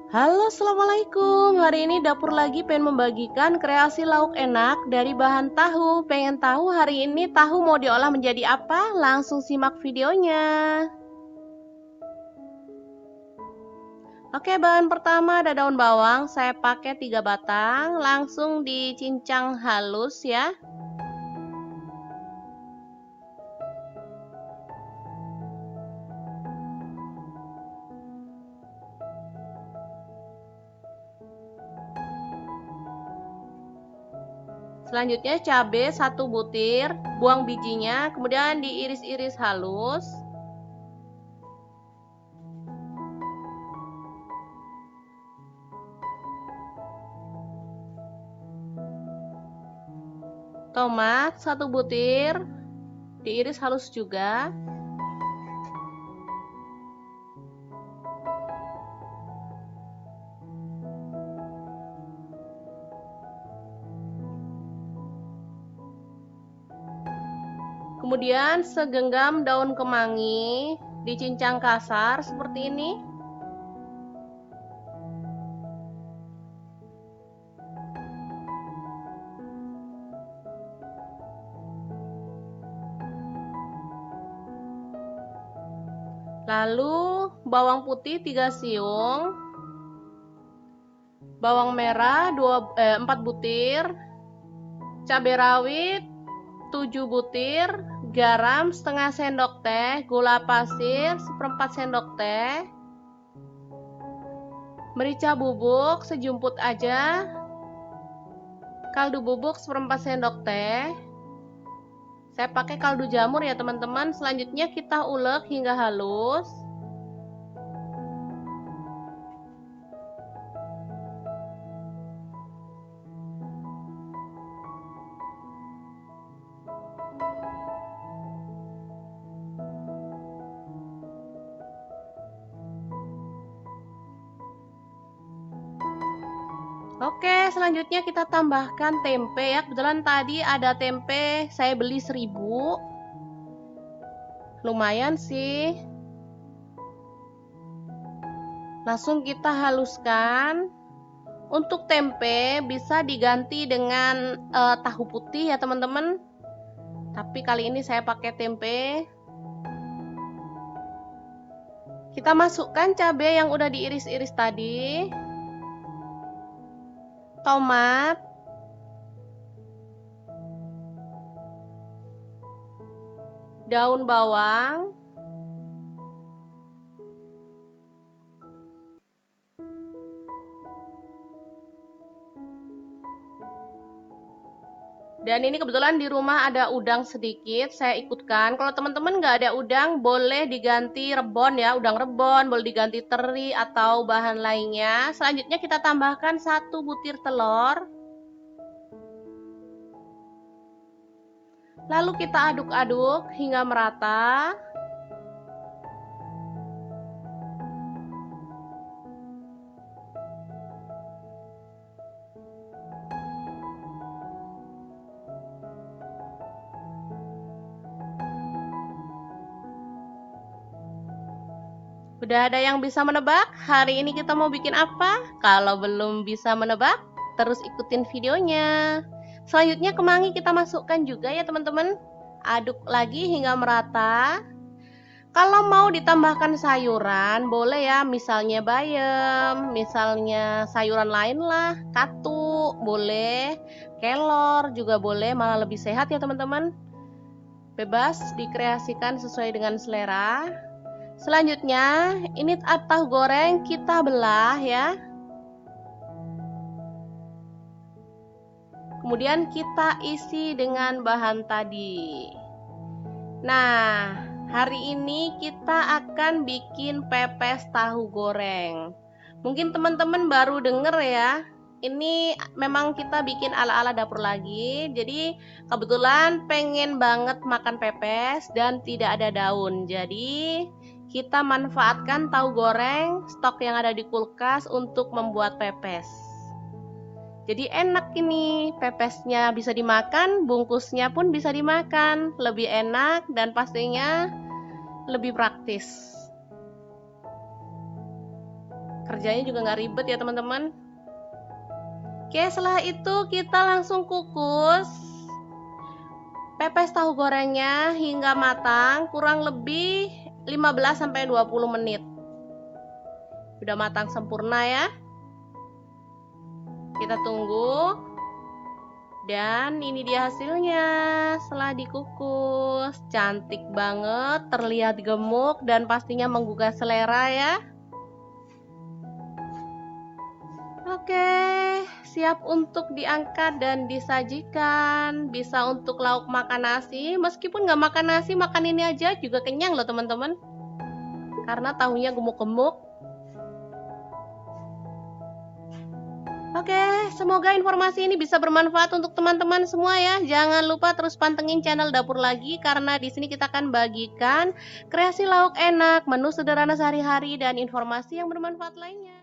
Halo, assalamualaikum. Hari ini dapur lagi pengen membagikan kreasi lauk enak dari bahan tahu. Pengen tahu hari ini tahu mau diolah menjadi apa? Langsung simak videonya. Oke, bahan pertama ada daun bawang. Saya pakai 3 batang. Langsung dicincang halus ya. Selanjutnya cabai 1 butir, buang bijinya, kemudian diiris-iris halus. Tomat 1 butir, diiris halus juga. Kemudian segenggam daun kemangi dicincang kasar seperti ini. Lalu bawang putih 3 siung, bawang merah 4 butir, cabai rawit 7 butir, garam setengah sendok teh, gula pasir 1/4 sendok teh, merica bubuk sejumput aja, kaldu bubuk 1/4 sendok teh. Saya pakai kaldu jamur ya teman-teman. Selanjutnya kita ulek hingga halus. Oke, selanjutnya kita tambahkan tempe ya. Kebetulan tadi ada tempe saya beli 1000. Lumayan sih. Langsung kita haluskan. Untuk tempe bisa diganti dengan tahu putih ya teman-teman. Tapi kali ini saya pakai tempe. Kita masukkan cabai yang udah diiris-iris tadi. Tomat, daun bawang, dan ini kebetulan di rumah ada udang sedikit, saya ikutkan. Kalau teman-teman nggak ada udang, boleh diganti rebon ya, udang rebon, boleh diganti teri atau bahan lainnya. Selanjutnya kita tambahkan 1 butir telur. Lalu kita aduk-aduk hingga merata. Udah ada yang bisa menebak hari ini kita mau bikin apa? Kalau belum bisa menebak, terus ikutin videonya. Selanjutnya kemangi kita masukkan juga ya teman-teman. Aduk lagi hingga merata. Kalau mau ditambahkan sayuran, boleh ya, misalnya bayam, misalnya sayuran lain lah, katu, boleh, kelor juga boleh, malah lebih sehat ya teman-teman. Bebas dikreasikan sesuai dengan selera. Selanjutnya, ini tahu goreng kita belah ya. Kemudian kita isi dengan bahan tadi. Nah, hari ini kita akan bikin pepes tahu goreng. Mungkin teman-teman baru denger ya. Ini memang kita bikin ala-ala dapur lagi. Jadi kebetulan pengen banget makan pepes dan tidak ada daun. Jadi kita manfaatkan tahu goreng stok yang ada di kulkas untuk membuat pepes. Jadi enak ini, pepesnya bisa dimakan, bungkusnya pun bisa dimakan, lebih enak dan pastinya lebih praktis. Kerjanya juga nggak ribet ya teman-teman. Oke, setelah itu kita langsung kukus pepes tahu gorengnya hingga matang, kurang lebih 15-20 menit. Udah matang sempurna ya. Kita tunggu. Dan ini dia hasilnya setelah dikukus. Cantik banget, terlihat gemuk dan pastinya menggugah selera ya. Oke, siap untuk diangkat dan disajikan. Bisa untuk lauk makan nasi. Meskipun nggak makan nasi, makan ini aja juga kenyang loh teman-teman. Karena tahunya gemuk-gemuk. Oke, semoga informasi ini bisa bermanfaat untuk teman-teman semua ya. Jangan lupa terus pantengin channel Dapur Lagi karena di sini kita akan bagikan kreasi lauk enak, menu sederhana sehari-hari dan informasi yang bermanfaat lainnya.